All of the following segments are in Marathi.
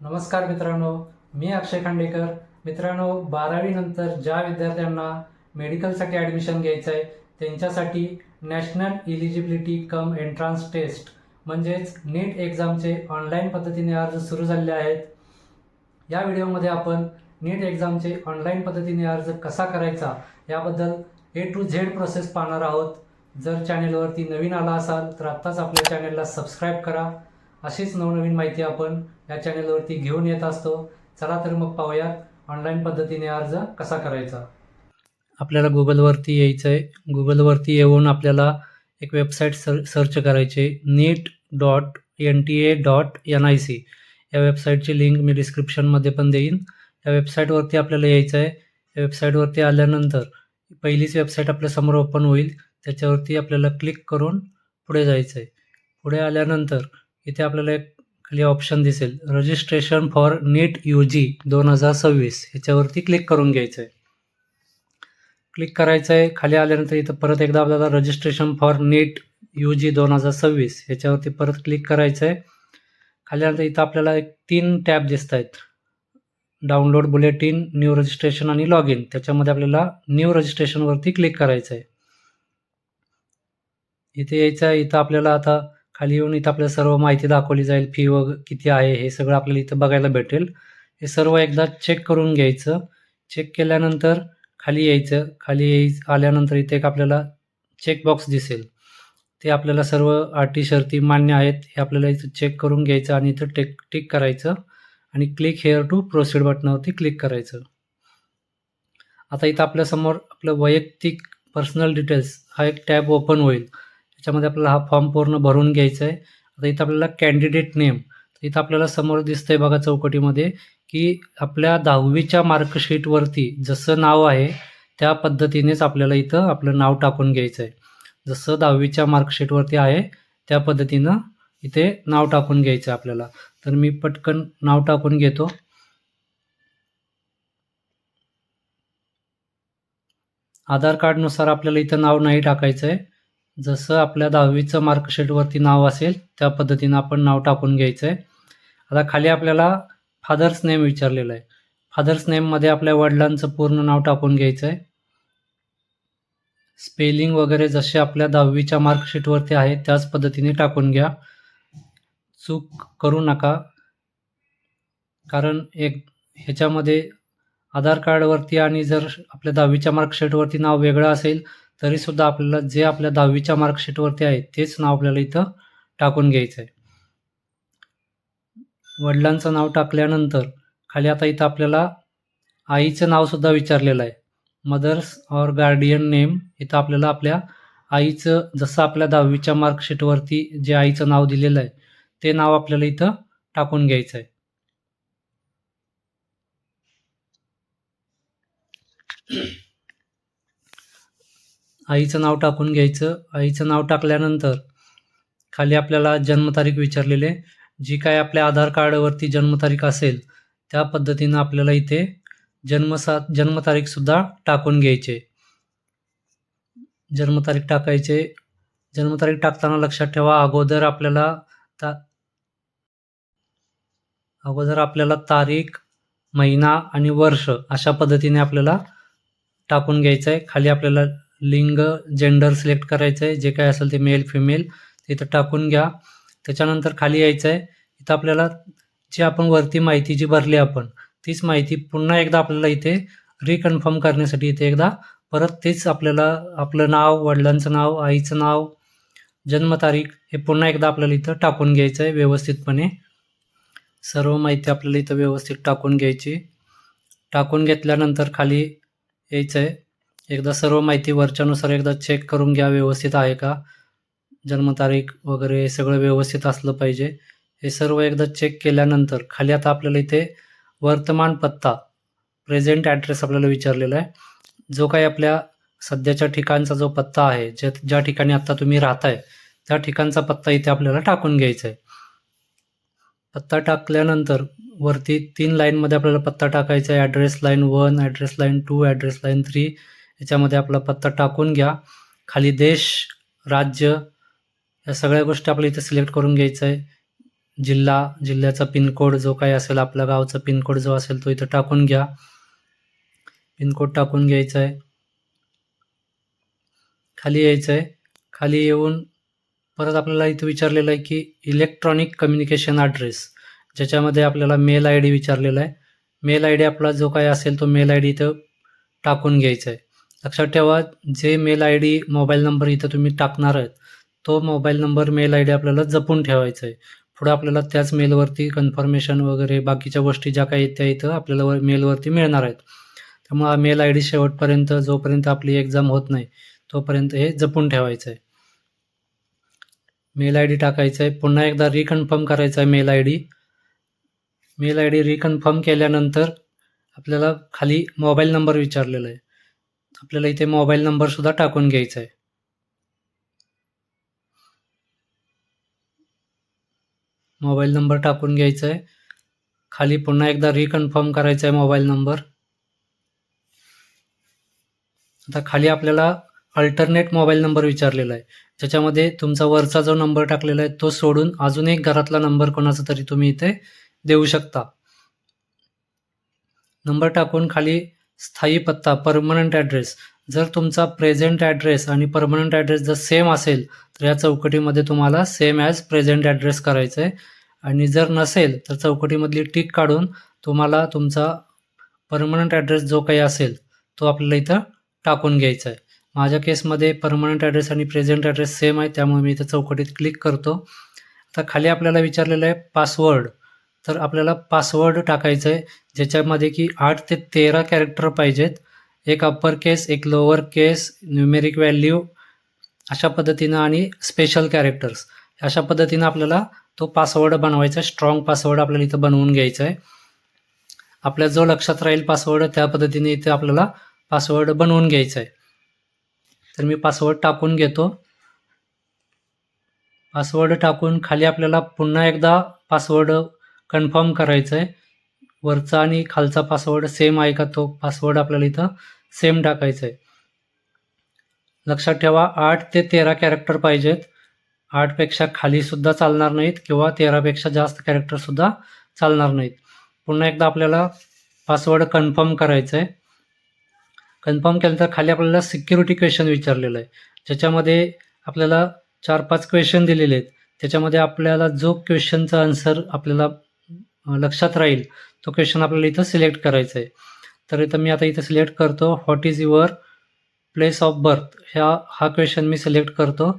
नमस्कार मित्रांनो, मी अक्षय खांडेकर. मित्रांनो, 12वी नंतर ज्या विद्यार्थ्यांना मेडिकलसाठी ॲडमिशन घ्यायचं आहे त्यांच्यासाठी नॅशनल इलिजिबिलिटी कम एंट्रान्स टेस्ट म्हणजेच नीट एक्झामचे ऑनलाईन पद्धतीने अर्ज सुरू झालेले आहेत. या व्हिडिओमध्ये आपण नीट एक्झामचे ऑनलाईन पद्धतीने अर्ज कसा करायचा याबद्दल A to Z प्रोसेस पाहणार आहोत. जर चॅनेलवरती नवीन आला असाल तर आत्ताच आपल्या चॅनेलला सबस्क्राईब करा. अशीच नवनवीन माहिती आपण या चॅनेलवरती घेऊन येत असतो. चला तर मग पाहूयात ऑनलाईन पद्धतीने अर्ज कसा करायचा. आपल्याला गुगलवरती यायचं आहे. गुगलवरती येऊन आपल्याला एक वेबसाईट सर्च करायची, NEET.NTA.NIC. या वेबसाईटची लिंक मी डिस्क्रिप्शनमध्ये पण देईन. या वेबसाईटवरती आपल्याला यायचं आहे. या वेबसाईटवरती आल्यानंतर पहिलीच वेबसाईट आपल्यासमोर ओपन होईल. त्याच्यावरती आपल्याला क्लिक करून पुढे जायचं आहे. पुढे आल्यानंतर इथे आपल्याला एक खाली ऑप्शन दिसेल, रजिस्ट्रेशन फॉर नीट UG 2026. ह्याच्यावरती क्लिक करून घ्यायचं आहे. क्लिक करायचं आहे. खाली आल्यानंतर इथं परत एकदा आपल्याला रजिस्ट्रेशन फॉर नीट UG 2026 ह्याच्यावरती परत क्लिक करायचं आहे. खाली आल्यानंतर इथं आपल्याला 3 टॅब दिसत आहेत, डाउनलोड बुलेटिन, न्यू रजिस्ट्रेशन आणि लॉग इन. त्याच्यामध्ये आपल्याला न्यू रजिस्ट्रेशनवरती क्लिक करायचं आहे. इथे यायचं आहे. इथं आपल्याला आता खाली येऊन इथं आपल्याला सर्व माहिती दाखवली जाईल, फी किती आहे हे सगळं आपल्याला इथं बघायला भेटेल. हे सर्व एकदा चेक करून घ्यायचं. चेक केल्यानंतर खाली यायचं. आल्यानंतर इथे एक आपल्याला चेकबॉक्स दिसेल, ते आपल्याला सर्व अटी शर्ती मान्य आहेत हे आपल्याला इथं चेक करून घ्यायचं आणि इथं टिक करायचं आणि क्लिक हेअर टू प्रोसीड बटनावरती क्लिक करायचं. आता इथं आपल्यासमोर आपलं वैयक्तिक पर्सनल डिटेल्स हा एक टॅब ओपन होईल. त्याच्यामध्ये आपल्याला हा फॉर्म पूर्ण भरून घ्यायचा आहे. आता इथं आपल्याला कॅन्डिडेट नेम, इथं आपल्याला समोर दिसतंय बघा चौकटीमध्ये, की आपल्या 10वीच्या मार्कशीटवरती जसं नाव आहे त्या पद्धतीनेच आपल्याला इथं आपलं नाव टाकून घ्यायचं आहे. जसं 10वीच्या मार्कशीटवरती आहे त्या पद्धतीनं इथे नाव टाकून घ्यायचं आहे आपल्याला. तर मी पटकन नाव टाकून घेतो. आधार कार्डनुसार आपल्याला इथं नाव नाही टाकायचं आहे. जसं आपल्या 10वीचं मार्कशीटवरती नाव असेल त्या पद्धतीनं आपण नाव टाकून घ्यायचं आहे. आता खाली आपल्याला फादर्स नेम विचारलेलं आहे. फादर्स नेममध्ये आपल्या वडिलांचं पूर्ण नाव टाकून घ्यायचं आहे. स्पेलिंग वगैरे जसे आपल्या 10वीच्या मार्कशीटवरती आहे त्याच पद्धतीने टाकून घ्या. चूक करू नका, कारण ह्याच्यामध्ये आधार कार्डवरती आणि जर आपल्या 10वीच्या मार्कशीटवरती नाव वेगळं असेल तरीसुद्धा आपल्याला जे आपल्या 10वीच्या मार्कशीटवरती आहे तेच नाव आपल्याला इथं टाकून घ्यायचं आहे. वडिलांचं नाव टाकल्यानंतर खाली आता इथं आपल्याला आईचं नावसुद्धा विचारलेलं आहे. मदर्स ऑर गार्डियन नेम, इथं आपल्याला आपल्या आईचं, जसं आपल्या 10वीच्या मार्कशीटवरती जे आईचं नाव दिलेलं आहे ते नाव आपल्याला इथं टाकून घ्यायचं आहे. आईचं नाव टाकून घ्यायचं. आईचं नाव टाकल्यानंतर खाली आपल्याला जन्मतारीख विचारलेली आहे. जी काय आपल्या आधार कार्डवरती जन्मतारीख असेल त्या पद्धतीनं आपल्याला इथे जन्मतारीखसुद्धा टाकून घ्यायचे. जन्मतारीख टाकायचे. जन्मतारीख टाकताना लक्षात ठेवा, अगोदर आपल्याला तारीख, महिना आणि वर्ष अशा पद्धतीने आपल्याला टाकून घ्यायचं आहे. खाली आपल्याला लिंग, जेंडर सिलेक्ट करायचं आहे. जे काय असेल ते मेल फिमेल इथं टाकून घ्या. त्याच्यानंतर खाली यायचं आहे. इथं आपल्याला जी आपण वरती माहिती जी भरली आपण तीच माहिती पुन्हा एकदा आपल्याला इथे रिकन्फर्म करण्यासाठी इथे एकदा परत तेच आपल्याला आपलं नाव, वडिलांचं नाव, आईचं नाव, जन्मतारीख हे पुन्हा एकदा आपल्याला इथं टाकून घ्यायचं आहे व्यवस्थितपणे. सर्व माहिती आपल्याला इथं व्यवस्थित टाकून घ्यायची. टाकून घेतल्यानंतर खाली यायचं आहे. एकदा सर्व माहिती वरच्यानुसार एकदा चेक करून घ्या व्यवस्थित आहे का. जन्मतारीख वगैरे सगळं व्यवस्थित असलं पाहिजे. हे सर्व एकदा चेक केल्यानंतर खाली आता आपल्याला इथे वर्तमान पत्ता, प्रेझेंट ॲड्रेस आपल्याला विचारलेला आहे. जो काही आपल्या सध्याच्या ठिकाणचा जो पत्ता आहे, ज्या ठिकाणी आत्ता तुम्ही राहताय त्या ठिकाणचा पत्ता इथे आपल्याला टाकून घ्यायचा आहे. पत्ता टाकल्यानंतर वरती 3 लाईनमध्ये आपल्याला पत्ता टाकायचा आहे. Address line 1, address line 2, address line 3 याच्यामध्ये आपला पत्ता टाकून घ्या. खाली देश, राज्य या सगळ्या गोष्टी आपल्याला इथे सिलेक्ट करून घ्यायचं आहे. जिल्ह्याचा पिनकोड जो काही असेल, आपल्या गावचा पिनकोड जो असेल तो इथं टाकून घ्या. पिनकोड टाकून घ्यायचा आहे. खाली यायचं आहे. खाली येऊन परत आपल्याला इथं विचारलेलं आहे की इलेक्ट्रॉनिक कम्युनिकेशन ॲड्रेस, ज्याच्यामध्ये आपल्याला मेल आय डी विचारलेला आहे. मेल आय डी आपला जो काही असेल तो मेल आय डी इथं टाकून घ्यायचा आहे. लक्षात ठेवा, जे mail I D mobile number इथं तुम्ही टाकणार आहेत तो mobile number mail I D आपल्याला जपून ठेवायचा आहे. पुढे आपल्याला त्याच मेलवरती कन्फर्मेशन वगैरे बाकीच्या गोष्टी ज्या काही त्या इथं आपल्याला मेलवरती मिळणार आहेत. त्यामुळे मेल आय डी शेवटपर्यंत, जोपर्यंत आपली एक्झाम होत नाही तोपर्यंत हे जपून ठेवायचं आहे. मेल आय डी टाकायचं आहे. पुन्हा एकदा रिकन्फर्म करायचं आहे mail I D. Mail I D reconfirm केल्यानंतर आपल्याला खाली मोबाईल नंबर विचारलेला आहे. आपल्याला इथे मोबाईल नंबरसुद्धा टाकून घ्यायचा आहे. मोबाईल नंबर टाकून घ्यायचा आहे. खाली पुन्हा एकदा रिकन्फर्म करायचा आहे मोबाईल नंबर. आता खाली आपल्याला अल्टरनेट मोबाईल नंबर विचारलेला आहे, ज्याच्यामध्ये तुमचा वरचा जो नंबर टाकलेला आहे तो सोडून अजून एक घरातला नंबर कोणाचा तरी तुम्ही इथे देऊ शकता. नंबर टाकून खाली स्थायी पत्ता, परमनंट ॲड्रेस. जर तुमचा प्रेझेंट ॲड्रेस आणि परमनंट ॲड्रेस जर सेम असेल तर या चौकटीमध्ये तुम्हाला सेम ॲज प्रेझेंट ॲड्रेस करायचं आहे, आणि जर नसेल तर चौकटीमधली टिक काढून तुम्हाला तुमचा परमनंट ॲड्रेस जो काही असेल तो आपल्याला इथं टाकून घ्यायचा आहे. माझ्या केसमध्ये परमनंट ॲड्रेस आणि प्रेझेंट ॲड्रेस सेम आहे, त्यामुळे मी इथं चौकटीत क्लिक करतो. आता खाली आपल्याला विचारलेलं आहे पासवर्ड. तर आपल्याला पासवर्ड टाकायचं आहे, ज्याच्यामध्ये की 8 ते 13 कॅरेक्टर पाहिजेत. एक अप्पर केस, एक लोअर केस, न्यूमेरिक व्हॅल्यू अशा पद्धतीनं, आणि स्पेशल कॅरेक्टर्स अशा पद्धतीनं आपल्याला तो पासवर्ड बनवायचा आहे. स्ट्रॉंग पासवर्ड आपल्याला इथं बनवून घ्यायचा आहे. आपल्या जो लक्षात राहील पासवर्ड त्या पद्धतीने इथे आपल्याला पासवर्ड बनवून घ्यायचा आहे. तर मी पासवर्ड टाकून घेतो. पासवर्ड टाकून खाली आपल्याला पुन्हा एकदा पासवर्ड कन्फर्म करायचं आहे. वरचा आणि खालचा पासवर्ड सेम आहे का, तो पासवर्ड आपल्याला इथं सेम टाकायचा आहे. लक्षात ठेवा 8 ते 13 कॅरेक्टर पाहिजेत. 8पेक्षा खालीसुद्धा चालणार नाहीत किंवा 13पेक्षा जास्त कॅरेक्टरसुद्धा चालणार नाहीत. पुन्हा एकदा आपल्याला पासवर्ड कन्फर्म करायचं आहे. कन्फर्म केल्यानंतर खाली आपल्याला सिक्युरिटी क्वेश्चन विचारलेलं आहे, ज्याच्यामध्ये आपल्याला 4-5 क्वेश्चन दिलेले आहेत. त्याच्यामध्ये आपल्याला जो क्वेश्चनचा आन्सर आपल्याला लक्षात राहील तो क्वेश्चन आपल्याला इथं सिलेक्ट करायचा आहे. तर इथं मी आता इथं सिलेक्ट करतो what is your place of birth. हा क्वेश्चन मी सिलेक्ट करतो.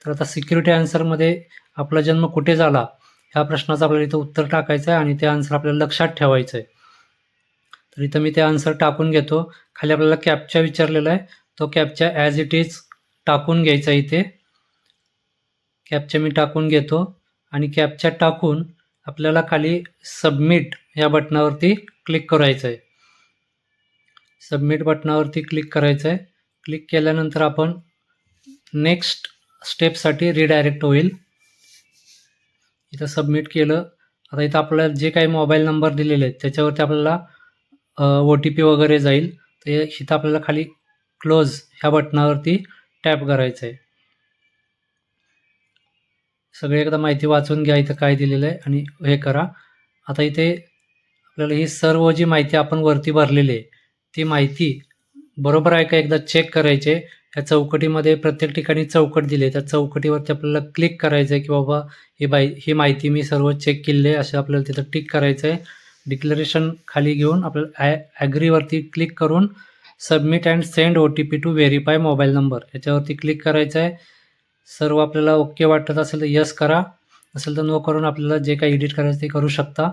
तर आता सिक्युरिटी आन्सरमध्ये आपला जन्म कुठे झाला ह्या प्रश्नाचं आपल्याला इथं उत्तर टाकायचं आहे, आणि ते आन्सर आपल्याला लक्षात ठेवायचं आहे. तर इथं मी ते आन्सर टाकून घेतो. खाली आपल्याला कॅप्चा विचारलेला आहे, तो कॅप्चा ॲज इट इज टाकून घ्यायचा. इथे कॅप्चा मी टाकून घेतो, आणि कॅप्चा टाकून आपल्याला खाली सबमिट या बटनावरती क्लिक करायचं आहे. सबमिट बटनावरती क्लिक करायचं आहे. क्लिक केल्यानंतर आपण नेक्स्ट स्टेपसाठी रिडायरेक्ट होईल. इथं सबमिट केलं. आता इथं आपल्याला जे काही मोबाईल नंबर दिलेले आहेत त्याच्यावरती आपल्याला OTP वगैरे जाईल. तर इथं आपल्याला खाली क्लोज ह्या बटनावरती टॅप करायचं आहे. सगळी एकदा माहिती वाचून घ्या इथं काय दिलेलं आहे, आणि हे करा. आता इथे आपल्याला ही सर्व जी माहिती आपण वरती भरलेली आहे ती माहिती बरोबर आहे का एकदा चेक करायचे. या चौकटीमध्ये प्रत्येक ठिकाणी चौकट दिली आहे, त्या चौकटीवरती आपल्याला क्लिक करायचं आहे की बाबा ही माहिती मी सर्व चेक केली आहे, असं आपल्याला तिथं टिक करायचं आहे. डिक्लेरेशन खाली घेऊन आपल्याला ॲग्रीवरती क्लिक करून submit and send OTP to verify mobile number याच्यावरती क्लिक करायचं आहे. सर्व आपल्याला ओके वाटत असेल तर यस करा, असेल तर नो करून आपल्याला जे काही एडिट करायचं ते करू शकता.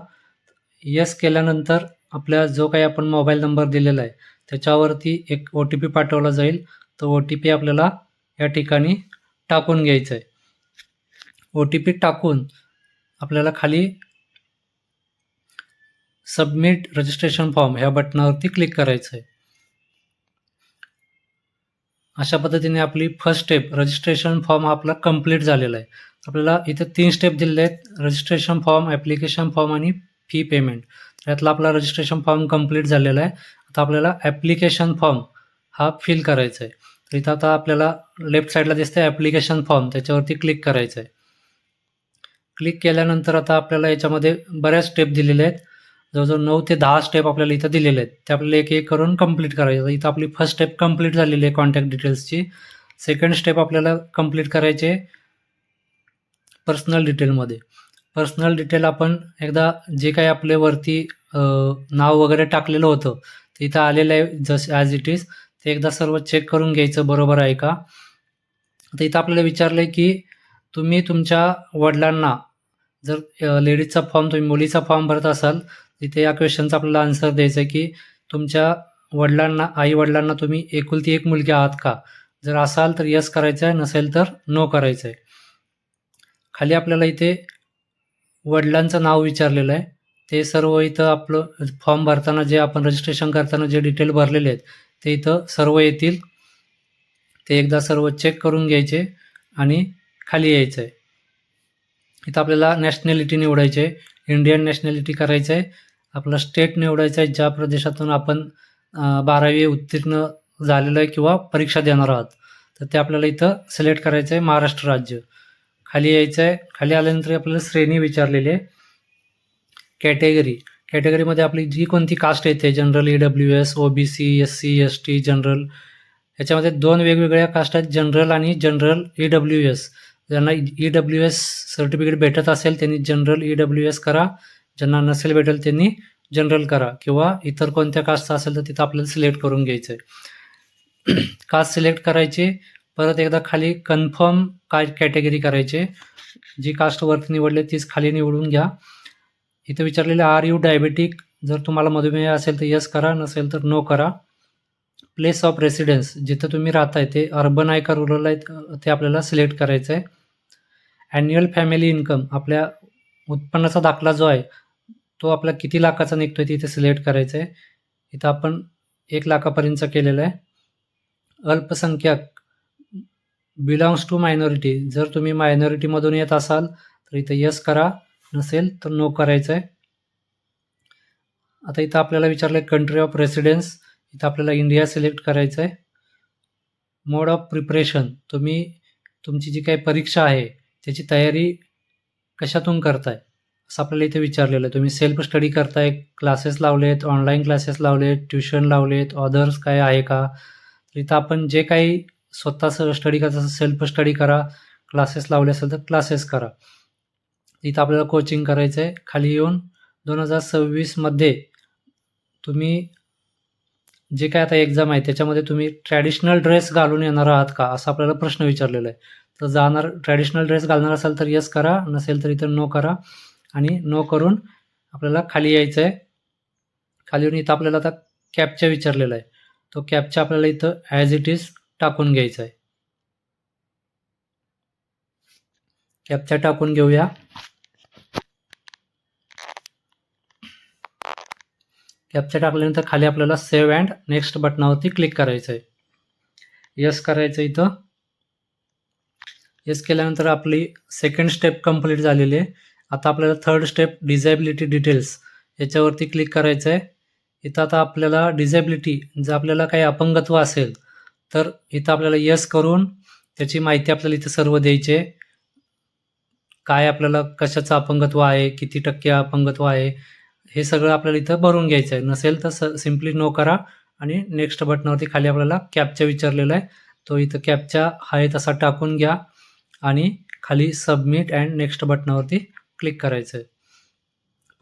यस केल्यानंतर आपल्या जो काही आपण मोबाईल नंबर दिलेला आहे त्याच्यावरती एक OTP पाठवला जाईल. तो OTP आपल्याला या ठिकाणी टाकून घ्यायचा आहे. OTP टाकून आपल्याला खाली सबमिट रजिस्ट्रेशन फॉर्म ह्या बटनावरती क्लिक करायचं आहे. अशा पद्धतीने आपली फर्स्ट स्टेप रजिस्ट्रेशन फॉर्म हा आपला कंप्लीट झालेला आहे. आपल्याला इथे 3 स्टेप दिलेले आहेत, रजिस्ट्रेशन फॉर्म, ॲप्लिकेशन फॉर्म आणि फी पेमेंट. त्यातला आपला रजिस्ट्रेशन फॉर्म कंप्लीट झालेला आहे. आता आपल्याला ॲप्लिकेशन फॉर्म हा फिल करायचा आहे. तर इथं आता आपल्याला लेफ्ट साईडला दिसतं ॲप्लिकेशन फॉर्म, त्याच्यावरती क्लिक करायचं आहे. क्लिक केल्यानंतर आता आपल्याला याच्यामध्ये बऱ्याच स्टेप दिलेल्या आहेत. जवळजवळ 9 ते 10 स्टेप आपल्याला इथं दिलेले आहेत. ते आपल्याला एक एक करून कंप्लीट करायचं. इथं आपली फर्स्ट स्टेप कंप्लीट झालेली आहे कॉन्टॅक्ट डिटेल्सची. सेकंड स्टेप आपल्याला कंप्लीट करायची आहे पर्सनल डिटेलमध्ये. पर्सनल डिटेल आपण एकदा जे काही आपले वरती नाव वगैरे टाकलेलं होतं ते इथं आलेलं आहे जसं ॲज इट इज. ते एकदा सर्व चेक करून घ्यायचं बरोबर आहे का. आता इथं आपल्याला विचारलं आहे की तुम्ही तुमच्या वडिलांना जर लेडीजचा फॉर्म तुम्ही मुलीचा फॉर्म भरत असाल तिथे या क्वेश्चनचा आपल्याला आन्सर द्यायचा आहे की तुमच्या वडिलांना आई वडिलांना तुम्ही एकुलती एक मुलगी आहात का. जर असाल तर यस करायचं आहे, नसेल तर नो करायचं आहे. खाली आपल्याला इथे वडिलांचं नाव विचारलेलं आहे. ते सर्व इथं आपलं फॉर्म भरताना जे आपण रजिस्ट्रेशन करताना जे डिटेल भरलेले आहेत ते इथं सर्व येतील. ते एकदा सर्व चेक करून घ्यायचे आणि खाली यायचं आहे. इथं आपल्याला नॅशनॅलिटी निवडायची आहे. इंडियन नॅशनॅलिटी करायचं आहे. आपला स्टेट निवडायचं आहे ज्या प्रदेशातून आपण 12वी उत्तीर्ण झालेलं आहे किंवा परीक्षा देणार आहात. तर ते आपल्याला इथं सिलेक्ट करायचं आहे महाराष्ट्र राज्य. खाली यायचं आहे. खाली आल्यानंतर आपल्याला श्रेणी विचारलेली आहे. कॅटेगरीमध्ये आपली जी कोणती कास्ट येते general, EWS, OBC, SC, ST, general. ह्याच्यामध्ये 2 वेगवेगळ्या कास्ट आहेत, जनरल आणि जनरल EWS. ज्यांना EWS सर्टिफिकेट भेटत असेल त्यांनी जनरल EWS करा. ज्यांना नसेल भेटेल त्यांनी जनरल करा किंवा इतर कोणत्या कास्टचा असेल तर तिथं आपल्याला सिलेक्ट करून घ्यायचं आहे. कास्ट सिलेक्ट करायची. परत एकदा खाली कन्फर्म काय कॅटेगरी करायचे. जी कास्ट वरती निवडले तीच खाली निवडून घ्या. इथं विचारलेलं आर यू डायबेटिक. जर तुम्हाला मधुमेह असेल तर यस करा, नसेल तर नो करा. प्लेस ऑफ रेसिडेन्स जिथं तुम्ही राहताय ते अर्बन आहे का रुरल आहे ते आपल्याला सिलेक्ट करायचं आहे. ॲन्युअल फॅमिली इन्कम आपल्या उत्पन्नाचा दाखला जो आहे तो आपला किती लाखाचा निघतोय ते इथे सिलेक्ट करायचं आहे. इथं आपण 1 लाखापर्यंतचा केलेला आहे. अल्पसंख्याक बिलॉंग्स टू मायनॉरिटी. जर तुम्ही मायनॉरिटीमधून येत असाल तर इथं यस करा, नसेल तर नो करायचं आहे. आता इथं आपल्याला विचारलं आहे कंट्री ऑफ रेसिडेन्स. इथं आपल्याला इंडिया सिलेक्ट करायचं आहे. मोड ऑफ प्रिपरेशन तुम्ही तुमची जी काही परीक्षा आहे त्याची तयारी कशातून करताय असं आपल्याला इथे विचारलेलं आहे. तुम्ही सेल्फ स्टडी करताय, क्लासेस लावलेत, ऑनलाईन क्लासेस लावलेत, ट्युशन लावलेत, अदर्स काय आहे का. तर इथं आपण जे काही स्वतः स्टडी करायचं सेल्फ स्टडी करा, क्लासेस लावले असेल तर क्लासेस करा. इथं आपल्याला कोचिंग करायचं आहे. खाली येऊन 2026मध्ये तुम्ही जे काय आता एक्झाम आहे त्याच्यामध्ये तुम्ही ट्रॅडिशनल ड्रेस घालून येणार आहात का असा आपल्याला प्रश्न विचारलेला आहे. तर ट्रॅडिशनल ड्रेस घालणार असाल तर यस करा, नसेल तर इथं नो करा. आणि नो करून आपल्याला खाली यायचं आहे. खाली येऊन इथं आपल्याला आता कॅप्चा विचारलेला आहे. तो कॅप्चा आपल्याला इथं ॲज इट इज टाकून घ्यायचा आहे. कॅप्चा टाकून घेऊया. कॅप्चा टाकल्यानंतर खाली आपल्याला सेव्ह अँड नेक्स्ट बटनावरती क्लिक करायचं आहे. यस करायचं इथं. यस केल्यानंतर आपली सेकंड स्टेप कंप्लीट झालेली आहे. आता आपल्याला थर्ड स्टेप डिझॅबिलिटी डिटेल्स याच्यावरती क्लिक करायचं आहे. इथं आता आपल्याला डिझॅबिलिटी जर आपल्याला काही अपंगत्व असेल तर इथं आपल्याला यस करून त्याची माहिती आपल्याला इथं सर्व द्यायची आहे. काय आपल्याला कशाचं अपंगत्व आहे, किती टक्के अपंगत्व आहे हे सगळं आपल्याला इथं भरून घ्यायचं आहे. नसेल तर सिम्पली नो करा आणि नेक्स्ट बटनावरती खाली आपल्याला कॅप्चा विचारलेला आहे तो इथं कॅप्चा आहे तसा टाकून घ्या आणि खाली सबमिट अँड नेक्स्ट बटनावरती क्लिक करायचं आहे.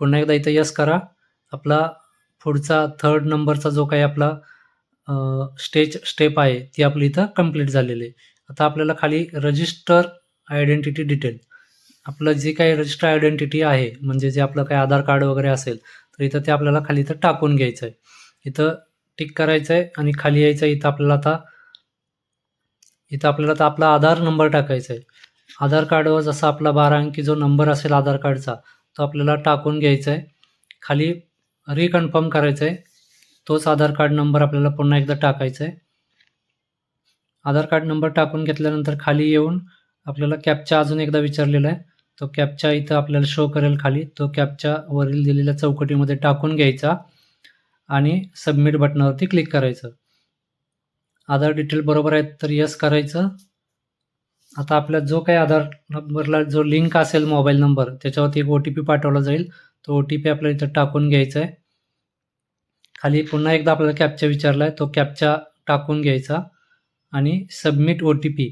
पुन्हा एकदा इथं यस करा. आपला पुढचा 3rd नंबरचा जो काही आपला स्टेप आहे ती आपली इथं कंप्लीट झालेली आहे. आता आपल्याला खाली रजिस्टर आयडेंटिटी डिटेल आपलं जे काही रजिस्टर आयडेंटिटी आहे म्हणजे जे आपलं काही आधार कार्ड वगैरे असेल तर इथं ते आपल्याला खाली इथं टाकून घ्यायचं आहे. इथं टिक करायचं आहे आणि खाली यायचं आहे. इथं आपल्याला आता आपला आधार नंबर टाकायचा आहे. आधार कार्डवर जसा आपला 12 अंकी जो नंबर असेल आधार कार्डचा तो आपल्याला टाकून घ्यायचा आहे. खाली रिकन्फर्म करायचं आहे. तोच आधार कार्ड नंबर आपल्याला पुन्हा एकदा टाकायचा आहे. आधार कार्ड नंबर टाकून घेतल्यानंतर खाली येऊन आपल्याला कॅप्चा अजून एकदा विचारलेला आहे. तो कॅप्चा इथं आपल्याला शो करेल खाली. तो कॅप्चा वरील दिलेल्या चौकटीमध्ये टाकून घ्यायचा आणि सबमिट बटनावरती क्लिक करायचं. आधार डिटेल बरोबर आहेत तर यस करायचं. आता आपल्या जो काही आधार नंबरला जो लिंक असेल मोबाईल नंबर त्याच्यावरती एक OTP पाठवला जाईल. तो OTP आपल्याला इथं टाकून घ्यायचा आहे. खाली पुन्हा एकदा आपल्याला कॅप्चा विचारला आहे, तो कॅप्चा टाकून घ्यायचा आणि सबमिट OTP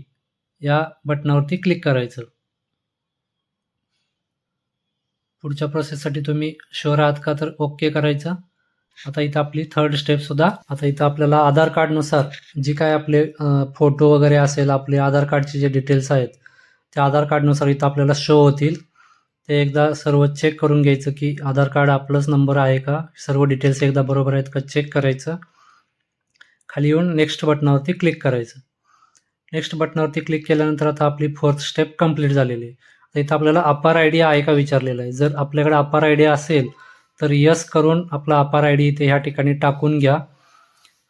या बटनावरती क्लिक करायचं. पुढच्या प्रोसेससाठी तुम्ही शुअर आहात का, तर ओके करायचं. आता इथं आपली थर्ड स्टेपसुद्धा, आता इथं आपल्याला आधार कार्डनुसार जी काय आपले फोटो वगैरे असेल, आपले आधार कार्डचे जे डिटेल्स आहेत त्या आधार कार्डनुसार इथं आपल्याला शो होतील. ते एकदा सर्व चेक करून घ्यायचं की आधार कार्ड आपलंच नंबर आहे का, सर्व डिटेल्स एकदा बरोबर आहेत का चेक करायचं. खाली येऊन नेक्स्ट बटनावरती क्लिक करायचं. नेक्स्ट बटनावरती क्लिक केल्यानंतर आता आपली फोर्थ स्टेप कंप्लीट झालेली आहे. तर इथं आपल्याला अपार आय डी आहे का विचारलेलं आहे. जर आपल्याकडे अपार आय डी असेल तर यस करून आपला अपार आय डी इथे ह्या ठिकाणी टाकून घ्या.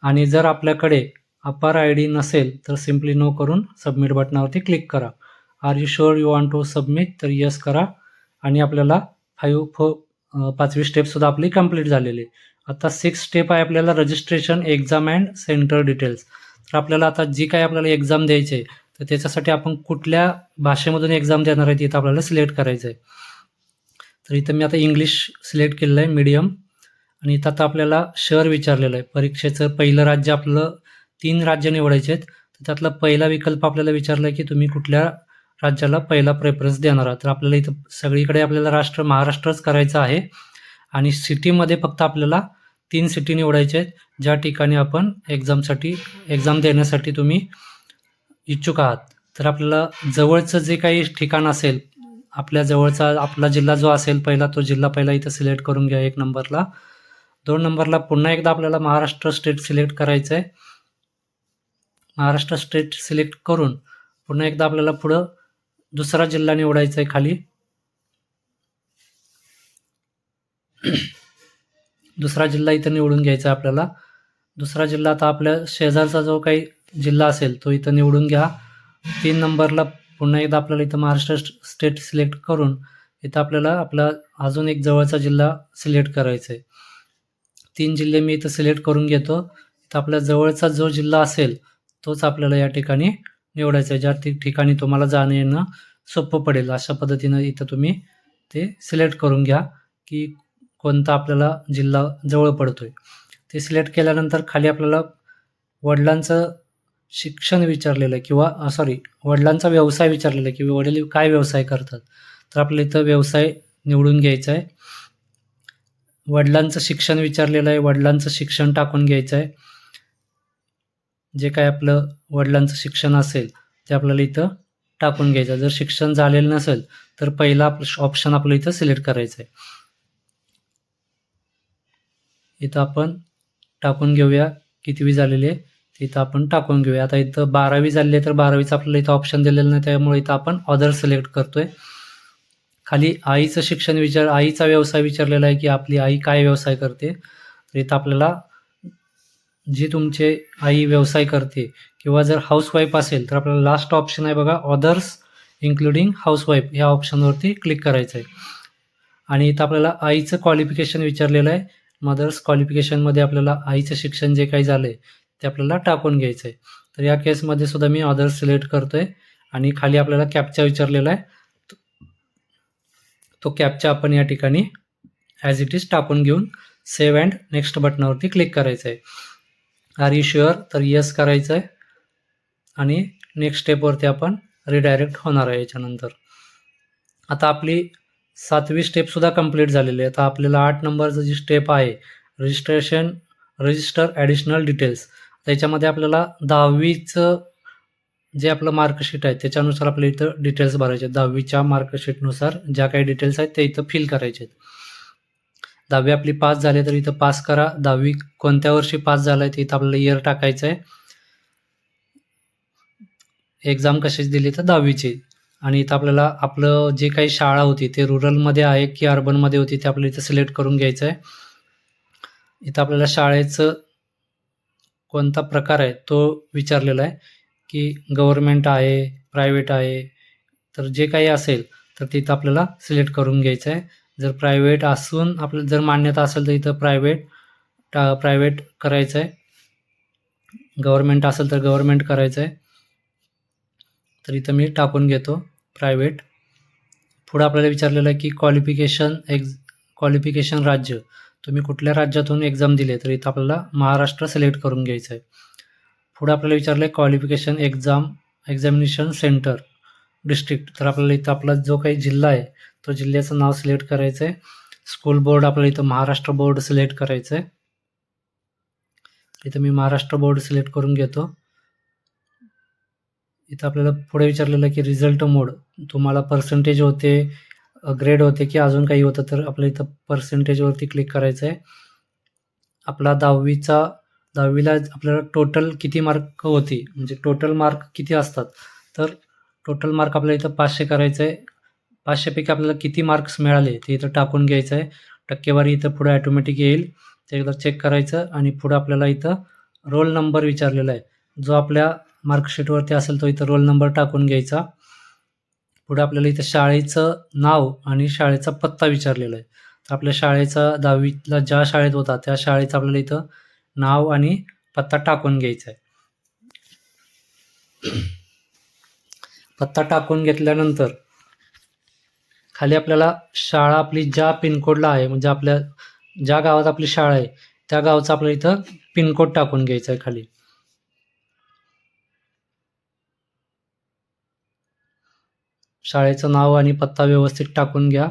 आणि जर आपल्याकडे अपार आय डी नसेल तर सिम्पली नो करून सबमिट बटनावरती क्लिक करा. Are you sure you want to submit, तर यस करा. आणि आपल्याला 5वी स्टेपसुद्धा आपली कंप्लीट झालेली आहे. आता 6 स्टेप आहे आपल्याला registration, exam and centre details. तर आपल्याला आता जी काही आपल्याला एक्झाम द्यायची आहे तर त्याच्यासाठी आपण कुठल्या भाषेमधून एक्झाम देणार आहे इथं आपल्याला सिलेक्ट करायचं आहे. तर इथं मी आता इंग्लिश सिलेक्ट केलेलं आहे मीडियम. आणि इथं आता आपल्याला शहर विचारलेलं आहे. परीक्षेचं पहिलं राज्य आपलं 3 राज्य निवडायचे आहेत. तर त्यातला पहिला विकल्प आपल्याला विचारला आहे की तुम्ही कुठल्या राज्याला पहिला प्रेफरन्स देणार आहात. तर आपल्याला इथं सगळीकडे आपल्याला महाराष्ट्रच करायचं आहे. आणि सिटीमध्ये फक्त आपल्याला 3 सिटी निवडायचे आहेत ज्या ठिकाणी आपण एक्झाम देण्यासाठी तुम्ही इच्छुक आहात. तर आपल्याला जवळचं जे काही ठिकाण असेल, आपल्या जवळचा आपला जिल्हा जो असेल पहिला, तो जिल्हा पहिला इथं सिलेक्ट करून घ्या 1 नंबरला. 2 नंबरला पुन्हा एकदा आपल्याला महाराष्ट्र स्टेट सिलेक्ट करायचं आहे. महाराष्ट्र स्टेट सिलेक्ट करून पुन्हा एकदा आपल्याला पुढं दुसरा जिल्हा निवडायचा आहे खाली. दुसरा जिल्हा इथं निवडून घ्यायचा आहे आपल्याला. दुसरा जिल्हा आता आपल्या शेजारचा जो काही जिल्हा असेल तो इथं निवडून घ्या. 3 नंबरला पुन्हा एकदा आपल्याला इथं महाराष्ट्र स्टेट सिलेक्ट करून इथं आपल्याला आपला अजून एक जवळचा जिल्हा सिलेक्ट करायचा आहे. 3 जिल्हे मी इथं सिलेक्ट करून घेतो. इथं आपल्या जवळचा जो जिल्हा असेल तोच आपल्याला या ठिकाणी निवडायचा आहे, ज्या ठिकाणी तुम्हाला जाणं येणं सोपं पडेल. अशा पद्धतीनं इथं तुम्ही ते सिलेक्ट करून घ्या की कोणता आपल्याला जिल्हा जवळ पडतोय. ते सिलेक्ट केल्यानंतर खाली आपल्याला वडिलांचं शिक्षण विचारलेलं आहे किंवा वडिलांचा व्यवसाय विचारलेला आहे की वडील काय व्यवसाय करतात. तर आपल्याला इथं व्यवसाय निवडून घ्यायचा आहे. वडिलांचं शिक्षण विचारलेलं आहे, वडिलांचं शिक्षण टाकून घ्यायचं आहे. जे काय आपलं वडिलांचं शिक्षण असेल ते आपल्याला इथं टाकून घ्यायचं. जर शिक्षण झालेलं नसेल तर पहिला ऑप्शन आपलं इथं सिलेक्ट करायचं आहे. इथं आपण टाकून घेऊया कितवी झालेली आहे ते इथं आपण टाकून घेऊया. आता इथं 12वी झालेली आहे तर 12वीचं आपल्याला इथं ऑप्शन दिलेलं नाही, त्यामुळे इथं आपण अदर सिलेक्ट करतोय. खाली आईचं शिक्षण आईचा व्यवसाय विचारलेला आहे की आपली आई काय व्यवसाय करते. तर इथं आपल्याला जी तुमचे आई व्यवसाय करते किंवा जर हाऊसवाईफ असेल तर आपल्याला लास्ट ऑप्शन आहे बघा, अदर्स इन्क्लुडिंग हाऊसवाईफ, या ऑप्शनवरती क्लिक करायचं आहे. आणि इथं आपल्याला आईचं क्वालिफिकेशन विचारलेलं आहे. मदर्स क्वालिफिकेशनमध्ये आपल्याला आईचं शिक्षण जे काही झालं आहे ते आपल्याला टाकून घ्यायचं आहे. तर या केसमध्ये सुद्धा मी अदर्स सिलेक्ट करतोय. आणि खाली आपल्याला कॅप्चा विचारलेला आहे, तो कॅप्चा आपण या ठिकाणी ॲज इट इज टाकून घेऊन सेव्ह अँड नेक्स्ट बटनावरती क्लिक करायचं आहे. आर यू शुअर, तर यस करायचं आहे. आणि नेक्स्ट स्टेपवरती आपण रिडायरेक्ट होणार आहे याच्यानंतर. आता आपली 7वी स्टेपसुद्धा कंप्लीट झालेली आहे. आता आपल्याला 8 नंबरचं जी स्टेप आहे रजिस्टर ॲडिशनल डिटेल्स, त्याच्यामध्ये आपल्याला 10वीचं जे आपलं मार्कशीट आहे त्याच्यानुसार आपल्या इथं डिटेल्स भरायचे आहेत. 10वीच्या मार्कशीटनुसार ज्या काही डिटेल्स आहेत ते इथं फिल करायचे आहेत. 10वी आपली पास झाली तर इथं पास करा. 10वी कोणत्या वर्षी पास झाला आहे ते इथं आपल्याला इयर टाकायचं आहे. एक्झाम कशाची दिली तर 10वीची. आणि इथं आपल्याला आपलं जे काही शाळा होती ते रुरलमध्ये आहे की अर्बनमध्ये होती ते आपल्याला इथं सिलेक्ट करून घ्यायचं आहे. इथं आपल्याला शाळेचं कोणता प्रकार आहे तो विचारलेला आहे की गव्हर्नमेंट आहे, प्रायव्हेट आहे. तर जे काही असेल तर तिथं आपल्याला सिलेक्ट करून घ्यायचं आहे. जर प्रायव्हेट असून आपल्याला जर मान्यता असेल तर इथं प्रायव्हेट करायचं आहे. गव्हर्नमेंट असेल तर गव्हर्नमेंट करायचं आहे. तर इथं मी टाकून घेतो प्रायव्हेट. पुढं आपल्याला विचारलेलं आहे की क्वालिफिकेशन राज्य, तुम्ही कुठल्या राज्यातून एक्झाम दिली आहे, तर इथं आपल्याला महाराष्ट्र सिलेक्ट करून घ्यायचं आहे. पुढं आपल्याला विचारलं आहे क्वालिफिकेशन एक्झामिनेशन सेंटर डिस्ट्रिक्ट, तर आपल्याला इथं आपला जो काही जिल्हा आहे तो जिल्ह्याचं नाव सिलेक्ट करायचं आहे. स्कूल बोर्ड आपल्याला इथं महाराष्ट्र बोर्ड सिलेक्ट करायचं आहे. इथं मी महाराष्ट्र बोर्ड सिलेक्ट करून घेतो. इथं आपल्याला पुढे विचारलेलं की रिझल्ट मोड, तुम्हाला पर्सेंटेज होते, ग्रेड होते की अजून काही होतं, तर आपल्याला इथं पर्सेंटेजवरती क्लिक करायचं आहे. आपला 10वीला आपल्याला टोटल किती मार्क होती, म्हणजे टोटल मार्क किती असतात, तर टोटल मार्क आपल्याला इथं 500 करायचं आहे. 500पैकी आपल्याला किती मार्क्स मिळाले ते इथं टाकून घ्यायचं आहे. टक्केवारी इथं पुढे ऑटोमॅटिक येईल, ते एकदा चेक करायचं. आणि पुढं आपल्याला इथं रोल नंबर विचारलेला आहे, जो आपल्या मार्कशीटवरती असेल तो इथं रोल नंबर टाकून घ्यायचा. पुढे आपल्याला इथं शाळेचं नाव आणि शाळेचा पत्ता विचारलेला आहे. तर आपल्या शाळेचा 10वीला ज्या शाळेत होता त्या शाळेचं आपल्याला इथं नाव आणि पत्ता टाकून घ्यायचा आहे. पत्ता टाकून घेतल्यानंतर खाली आपल्याला शाळा आपली ज्या पिनकोडला आहे, म्हणजे आपल्या ज्या गावात आपली शाळा आहे त्या गावचा आपल्याला इथं पिनकोड टाकून घ्यायचा आहे खाली. शाळेचं नाव आणि पत्ता व्यवस्थित टाकून घ्या.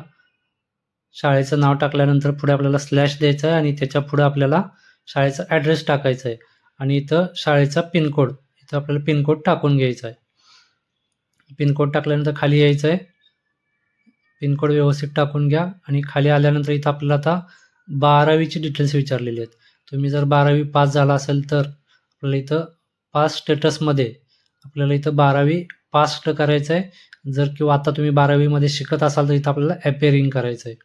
शाळेचं नाव टाकल्यानंतर पुढे आपल्याला स्लॅश द्यायचं आहे आणि त्याच्या पुढे आपल्याला शाळेचा ॲड्रेस टाकायचा आहे आणि इथं शाळेचा पिनकोड, इथं आपल्याला पिनकोड टाकून घ्यायचा आहे. पिनकोड टाकल्यानंतर खाली यायचं आहे, पिनकोड व्यवस्थित टाकून घ्या. आणि खाली आल्यानंतर इथं आपल्याला आता 12वीची डिटेल्स विचारलेली आहेत. तुम्ही जर 12वी पास झाला असेल तर आपल्याला इथं पास स्टेटसमध्ये आपल्याला इथं 12वी पास्ड करायचं आहे. जर किंवा आता तुम्ही 12वीमध्ये शिकत असाल तर इथं आपल्याला ॲपेरिंग करायचं आहे.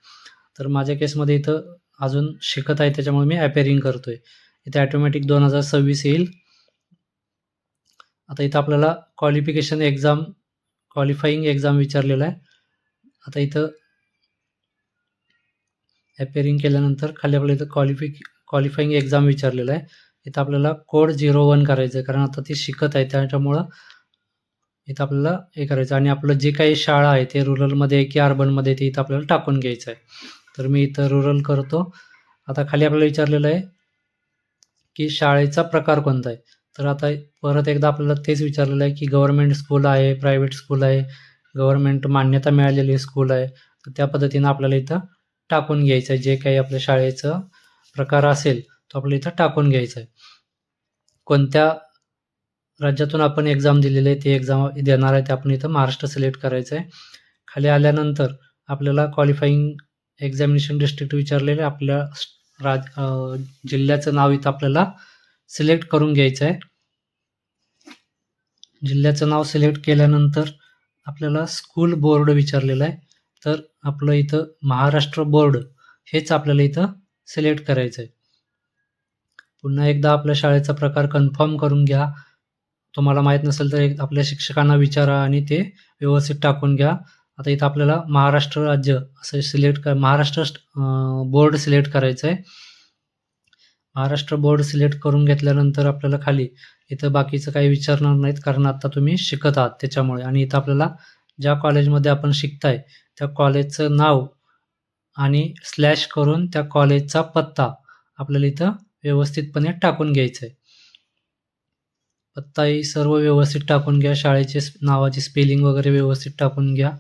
तर माझ्या केसमध्ये इथं अजून शिकत आहे त्याच्यामुळे मी ॲपेरिंग करतो आहे. इथं ॲटोमॅटिक 2026 येईल. आता इथं आपल्याला क्वालिफाईंग एक्झाम विचारलेलं आहे. आता इथं ॲपेरिंग केल्यानंतर खाली आपल्याला इथं क्वालिफाईंग एक्झाम विचारलेलं आहे. इथं आपल्याला कोड 01 करायचं आहे, कारण आता ती शिकत आहे त्याच्यामुळं इथं आपल्याला हे करायचं. आणि आपलं जे काही शाळा आहे ते रुरलमध्ये की अर्बनमध्ये ते इथं आपल्याला टाकून घ्यायचं आहे. तर मी इथं रुरल करतो. आता खाली आपल्याला विचारलेलं आहे की शाळेचा प्रकार कोणता आहे. तर आता परत एकदा आपल्याला तेच विचारलेलं आहे की गव्हर्नमेंट स्कूल आहे, प्रायव्हेट स्कूल आहे, गव्हर्नमेंट मान्यता मिळालेली स्कूल आहे. तर त्या पद्धतीनं आपल्याला इथं टाकून घ्यायचं आहे. जे काही आपल्या शाळेचं प्रकार असेल तो आपल्याला इथं टाकून घ्यायचा आहे. कोणत्या राज्यातून आपण एक्झाम दिलेली आहे ते एक्झाम देणार आहे ते आपण इथं महाराष्ट्र सिलेक्ट करायचं आहे. खाली आल्यानंतर आपल्याला क्वालिफाईंग एक्झामिनेशन डिस्ट्रिक्ट विचारलेले आपल्या जिल्ह्याचं नाव इथं आपल्याला सिलेक्ट करून घ्यायचं आहे. जिल्ह्याचं नाव सिलेक्ट केल्यानंतर आपल्याला स्कूल बोर्ड विचारलेलं आहे, तर आपलं इथं महाराष्ट्र बोर्ड हेच आपल्याला इथं सिलेक्ट करायचं आहे. पुन्हा एकदा आपल्या शाळेचा प्रकार कन्फर्म करून घ्या. तुम्हाला माहीत नसेल तर आपल्या शिक्षकांना विचारा आणि ते व्यवस्थित टाकून घ्या. आता इथं आपल्याला महाराष्ट्र राज्य असं महाराष्ट्र बोर्ड सिलेक्ट करायचं आहे. महाराष्ट्र बोर्ड सिलेक्ट करून घेतल्यानंतर आपल्याला खाली इथं बाकीचं काही विचारणार नाहीत, कारण आता तुम्ही शिकत आहात त्याच्यामुळे. आणि इथं आपल्याला ज्या कॉलेजमध्ये आपण शिकताय त्या कॉलेजचं नाव आणि स्लॅश करून त्या कॉलेजचा पत्ता आपल्याला इथं व्यवस्थितपणे टाकून घ्यायचं आहे. पत्ताही सर्व व्यवस्थित टाकून घ्या. शाळेचे नावाची स्पेलिंग वगैरे व्यवस्थित टाकून घ्या.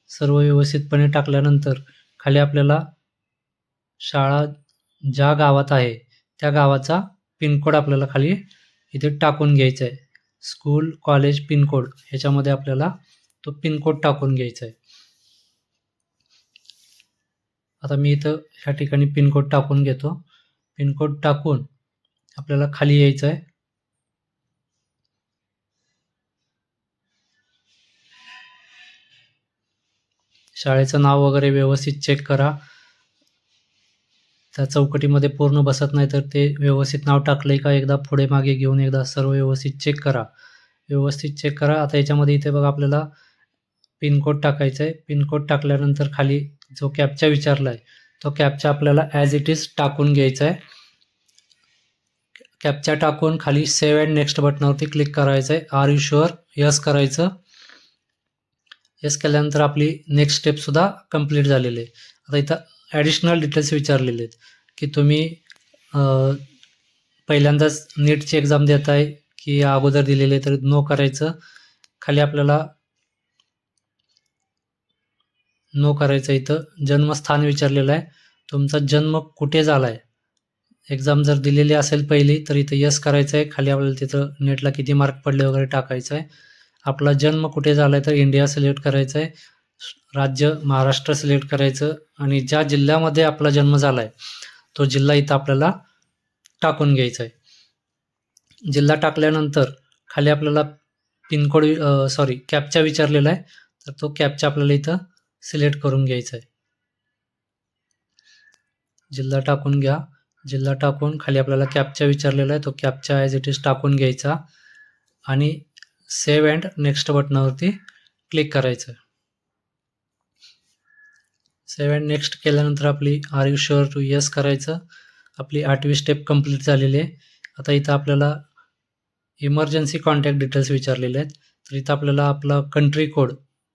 सर्व व्यवस्थितपणे टाकल्यानंतर खाली आपल्याला शाळा ज्या गावात आहे त्या गावाचा पिनकोड आपल्याला खाली इथे टाकून घ्यायचा आहे. स्कूल, कॉलेज, पिनकोड ह्याच्यामध्ये आपल्याला तो पिनकोड टाकून घ्यायचा आहे. आता मी इथं ह्या ठिकाणी पिनकोड टाकून घेतो. पिनकोड टाकून आपल्याला खाली यायचं आहे. शाळेचं नाव वगैरे व्यवस्थित चेक करा. त्या चौकटीमध्ये पूर्ण बसत नाही तर ते व्यवस्थित नाव टाकलंय का एकदा पुढे मागे घेऊन एकदा सर्व व्यवस्थित चेक करा. आता याच्यामध्ये इथे बघा आपल्याला पिनकोड टाकायचा आहे. पिनकोड टाकल्यानंतर खाली जो कॅप्चा विचारला आहे तो कॅप्चा आपल्याला ॲज इट इज टाकून घ्यायचा आहे. कॅप्चा टाकून खाली सेव्ह अँड नेक्स्ट बटनावरती क्लिक करायचं आहे. Are you sure? यस करायचं. येस केल्यानंतर आपली नेक्स्ट स्टेपसुद्धा कंप्लीट झालेली आहे. आता इथं ॲडिशनल डिटेल्स विचारलेले आहेत की तुम्ही पहिल्यांदाच नीटची एक्झाम देत आहे की अगोदर दिलेले, तर नो करायचं. खाली आपल्याला नो करायचं. इथं जन्मस्थान विचारलेलं आहे, तुमचा जन्म कुठे झाला आहे. एक्झाम जर दिलेली असेल पहिली तर इथं यस करायचं आहे. खाली आपल्याला तिथं नेटला किती मार्क पडले वगैरे टाकायचं आहे. आपला जन्म कुठे झाला आहे तर इंडिया सिलेक्ट करायचं आहे. राज्य महाराष्ट्र सिलेक्ट करायचं आणि ज्या जिल्ह्यामध्ये आपला जन्म झाला आहे तो जिल्हा इथं आपल्याला टाकून घ्यायचा आहे. जिल्हा टाकल्यानंतर खाली आपल्याला पिनकोड कॅप्चा विचारलेला आहे, तर तो कॅप्चा आपल्याला इथं सिलेक्ट करून घ्यायचा आहे. जिल्हा टाकून घ्या. जिल्हा टाकून खाली आपल्याला कॅप्चा विचारलेला आहे, तो कॅप्चा ॲज इट इज टाकून घ्यायचा आणि सेव्ह अँड नेक्स्ट बटनावरती क्लिक करायचं. सेव्ह अँड नेक्स्ट केल्यानंतर आपली are you sure to yes करायचं. आपली 8वी स्टेप कंप्लीट झालेली आहे. आता इथं आपल्याला इमर्जन्सी कॉन्टॅक्ट डिटेल्स विचारलेले आहेत, तर इथं आपल्याला आपला कंट्री कोड,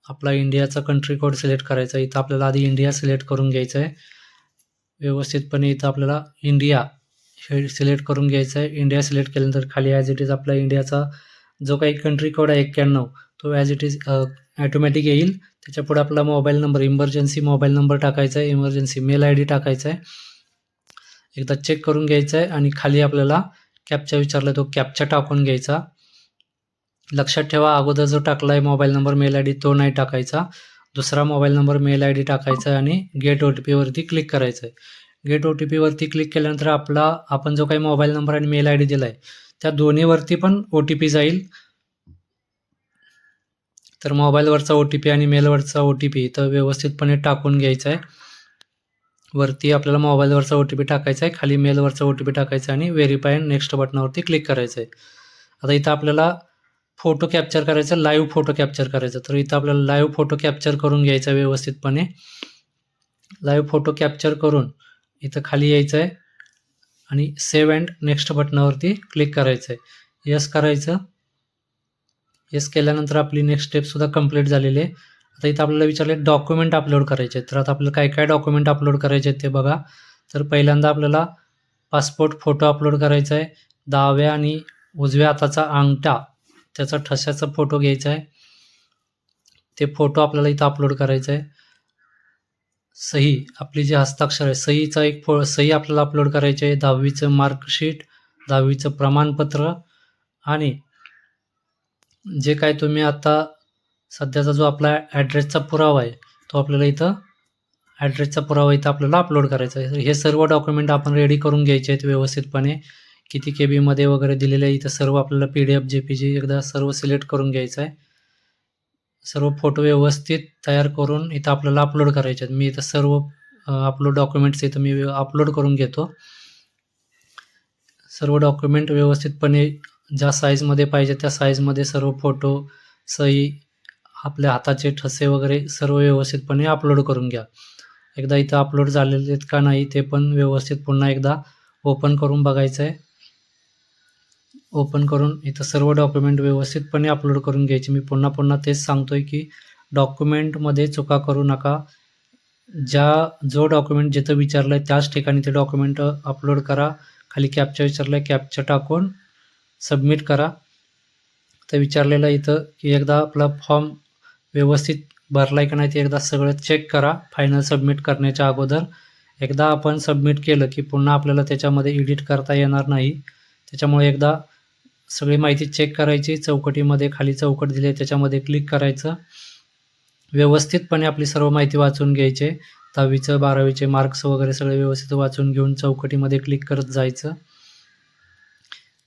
आपला इंडियाचा कंट्री कोड सिलेक्ट करायचा. इथं आपल्याला आधी इंडिया सिलेक्ट करून घ्यायचं आहे व्यवस्थितपणे. इथं आपल्याला इंडिया हे सिलेक्ट करून घ्यायचं आहे. इंडिया सिलेक्ट केल्यानंतर खाली ॲज इट इज आपला इंडियाचा जो काही कंट्री कोड आहे 91, तो ॲज इट इज ॲटोमॅटिक येईल. त्याच्यापुढे आपला mobile number, emergency mobile number टाकायचा आहे, इमर्जन्सी मेल आय डी टाकायचा आहे. एकदा चेक करून घ्यायचं आहे आणि खाली आपल्याला कॅप्चा विचारला, तो कॅप्चा टाकून घ्यायचा. लक्षात ठेवा, अगोदर जो टाकला आहे mobile number mail I D तो नाही टाकायचा. दुसरा mobile number mail I D टाकायचा आहे आणि गेट ओ टी पीवरती क्लिक करायचं आहे. गेट ओ टी पीवरती क्लिक केल्यानंतर आपण जो काही मोबाईल नंबर आणि मेल आय डी दिला आहे त्या दोन्हीवरती पण ओ टी पी जाईल. तर मोबाईलवरचा ओ टी पी आणि मेलवरचा ओ टी पी तर व्यवस्थितपणे टाकून घ्यायचा आहे. वरती आपल्याला मोबाईलवरचा ओ टी पी टाकायचा आहे, खाली मेलवरचा ओ टी पी टाकायचा आणि व्हेरीफाय अँड नेक्स्ट बटनावरती क्लिक करायचं आहे. आता इथं आपल्याला फोटो कॅप्चर करायचा, लाईव्ह फोटो कॅप्चर करायचा. तर इथं आपल्याला लाईव्ह फोटो कॅप्चर करून घ्यायचा व्यवस्थितपणे. लाईव्ह फोटो कॅप्चर करून इथं खाली यायचं आहे आणि सेव्ह अँड नेक्स्ट बटनावरती क्लिक करायचं आहे. यस करायचं. यस केल्यानंतर आपली नेक्स्ट स्टेपसुद्धा कंप्लीट झालेली आहे. आता इथं आपल्याला विचारले डॉक्युमेंट अपलोड करायचे आहेत. तर आता आपल्याला काय काय डॉक्युमेंट अपलोड करायचे आहेत ते बघा. तर पहिल्यांदा आपल्याला पासपोर्ट फोटो अपलोड करायचा आहे. डाव्या आणि उजव्या हाताचा अंगठा त्याचा ठशाचा फोटो घ्यायचा आहे. ते फोटो आपल्याला इथं अपलोड करायचं आहे. सही, आपली जी हस्ताक्षर आहे सहीचा सही आपल्याला अपलोड करायची आहे. 10वीचं मार्कशीट, 10वीचं प्रमाणपत्र आणि जे काय तुम्ही आता सध्याचा जो आपला ॲड्रेसचा पुरावा आहे तो आपल्याला इथं ॲड्रेसचा पुरावा इथं आपल्याला अपलोड करायचा आहे. हे सर्व डॉक्युमेंट आपण रेडी करून घ्यायचे आहेत व्यवस्थितपणे. किती KB मध्ये वगैरे दिलेलं आहे इथं सर्व आपल्याला PDF JPG एकदा सर्व सिलेक्ट करून घ्यायचं आहे. सर्व फोटो व्यवस्थित तयार करून इथं आपल्याला अपलोड करायचे आहेत. मी इथं सर्व अपलोड डॉक्युमेंट्स इथं मी अपलोड करून घेतो. सर्व डॉक्युमेंट व्यवस्थितपणे ज्या साईजमध्ये पाहिजे त्या साईजमध्ये सर्व फोटो, सही, आपल्या हाताचे ठसे वगैरे सर्व व्यवस्थितपणे अपलोड करून घ्या. एकदा इथं अपलोड झालेले आहेत का नाही ते पण व्यवस्थित पुन्हा एकदा ओपन करून बघायचं आहे. ओपन करून इथं सर्व डॉक्युमेंट व्यवस्थितपणे अपलोड करून घ्यायचे. मी पुन्हा तेच सांगतोय की डॉक्युमेंटमध्ये चुका करू नका. जो डॉक्युमेंट जिथं विचारलं आहे त्याच ठिकाणी ते डॉक्युमेंट अपलोड करा. खाली कॅप्चा विचारला आहे, कॅप्चा टाकून सबमिट करा. तर विचारलेलं इथं की एकदा आपला फॉर्म व्यवस्थित भरला आहे का नाही ते एकदा सगळं चेक करा फायनल सबमिट करण्याच्या अगोदर. एकदा आपण सबमिट केलं की पुन्हा आपल्याला त्याच्यामध्ये एडिट करता येणार नाही. त्याच्यामुळे एकदा सगळी माहिती चेक करायची. चौकटीमध्ये खाली चौकट दिली आहे त्याच्यामध्ये क्लिक करायचं. व्यवस्थितपणे आपली सर्व माहिती वाचून घ्यायची. 10वीचं 12वीचे मार्क्स वगैरे सगळे व्यवस्थित वाचून घेऊन चौकटीमध्ये क्लिक करत जायचं.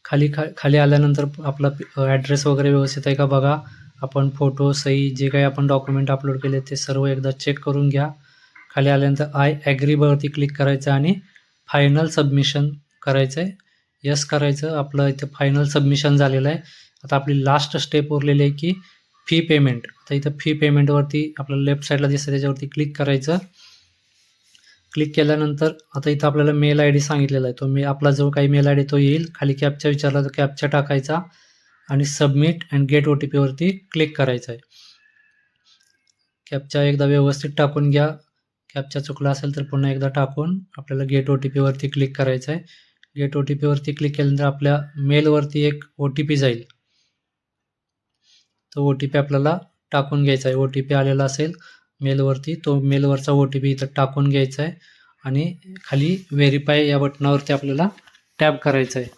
खाली आल्यानंतर आपला ॲड्रेस वगैरे व्यवस्थित आहे का बघा. आपण फोटो, सही जे काही आपण डॉक्युमेंट अपलोड केले ते सर्व एकदा चेक करून घ्या. खाली आल्यानंतर आय ॲग्रीवरती क्लिक करायचं आणि फायनल सबमिशन करायचं आहे. यस करायचं. आपलं इथं फायनल सबमिशन झालेलं आहे. आता आपली लास्ट स्टेप उरलेली आहे की फी पेमेंट. आता इथं फी पेमेंटवरती आपल्याला लेफ्ट साईडला दिसतं त्याच्यावरती क्लिक करायचं. क्लिक केल्यानंतर आता इथं आपल्याला मेल आय डी सांगितलेला आहे, तो आपला जो काही मेल आय डी तो येईल. खाली कॅप्चा विचारला तर कॅप्चा टाकायचा आणि submit and get O T पीवरती क्लिक करायचं आहे. कॅप्चा एकदा व्यवस्थित टाकून घ्या. कॅप्चा चुकला असेल तर पुन्हा एकदा टाकून आपल्याला गेट OTP वरती क्लिक करायचं आहे. गेट OTP वरती क्लिक केल्यानंतर आपल्या मेलवरती एक OTP जाईल. तो OTP आपल्याला टाकून घ्यायचा आहे. OTP आलेला असेल मेलवरती, तो मेलवरचा OTP इथं टाकून घ्यायचा आहे आणि खाली व्हेरीफाय या बटनावरती आपल्याला टॅप करायचं आहे.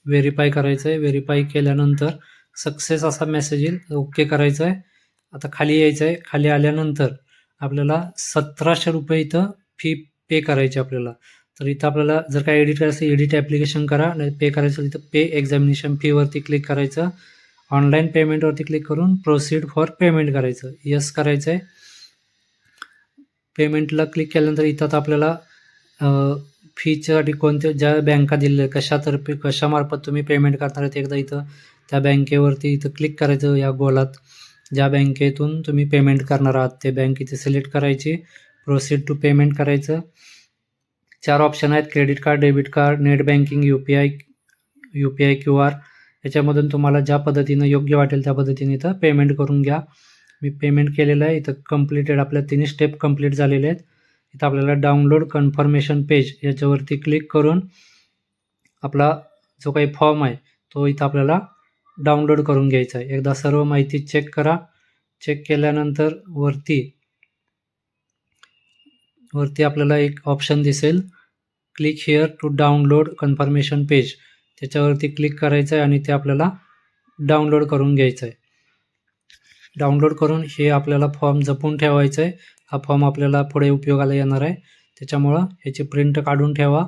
व्हेरीफाय करायचं आहे. व्हेरीफाय केल्यानंतर सक्सेस असा मेसेज येईल. ओके करायचं आहे. आता खाली यायचं आहे. खाली आल्यानंतर आपल्याला 1700 रुपये इथं फी पे करायची आपल्याला. तर इथं आपल्याला जर काय एडिट करायचं असेल एडिट ॲप्लिकेशन करा, नाही पे करायचं असेल तर पे एक्झामिनेशन फीवरती क्लिक करायचं. ऑनलाईन पेमेंटवरती क्लिक करून प्रोसीड फॉर पेमेंट करायचं. यस करायचं आहे. पेमेंटला क्लिक केल्यानंतर इथं आपल्याला फीच्यासाठी कोणत्या ज्या बँका दिलेल्या कशातर्फे कशामार्फत तुम्ही पेमेंट करणार आहेत एकदा इथं त्या बँकेवरती इथं क्लिक करायचं. या गोलात ज्या बँकेतून तुम्ही पेमेंट करणार आहात ते बँक इथे सिलेक्ट करायची. प्रोसीड टू पेमेंट करायचं. 4 ऑप्शन आहेत, credit card, debit card, net banking, UPI QR. याच्यामधून तुम्हाला ज्या पद्धतीनं योग्य वाटेल त्या पद्धतीने इथं पेमेंट करून घ्या. मी पेमेंट केलेलं आहे. इथं कंप्लीटेड आपल्या 3 स्टेप कंप्लीट झालेले आहेत. इथं आपल्याला डाउनलोड कन्फर्मेशन पेज याच्यावरती क्लिक करून आपला जो काही फॉर्म आहे तो इथं आपल्याला डाउनलोड करून घ्यायचा आहे. एकदा सर्व माहिती चेक करा. चेक केल्यानंतर वरती आपल्याला एक ऑप्शन दिसेल, click here to download confirmation page. त्याच्यावरती क्लिक करायचं आहे आणि ते आपल्याला डाउनलोड करून घ्यायचं आहे. डाउनलोड करून हे आपल्याला फॉर्म जपून ठेवायचं आहे. हा फॉर्म आपल्याला पुढे उपयोगाला येणार आहे. त्याच्यामुळं ह्याची प्रिंट काढून ठेवा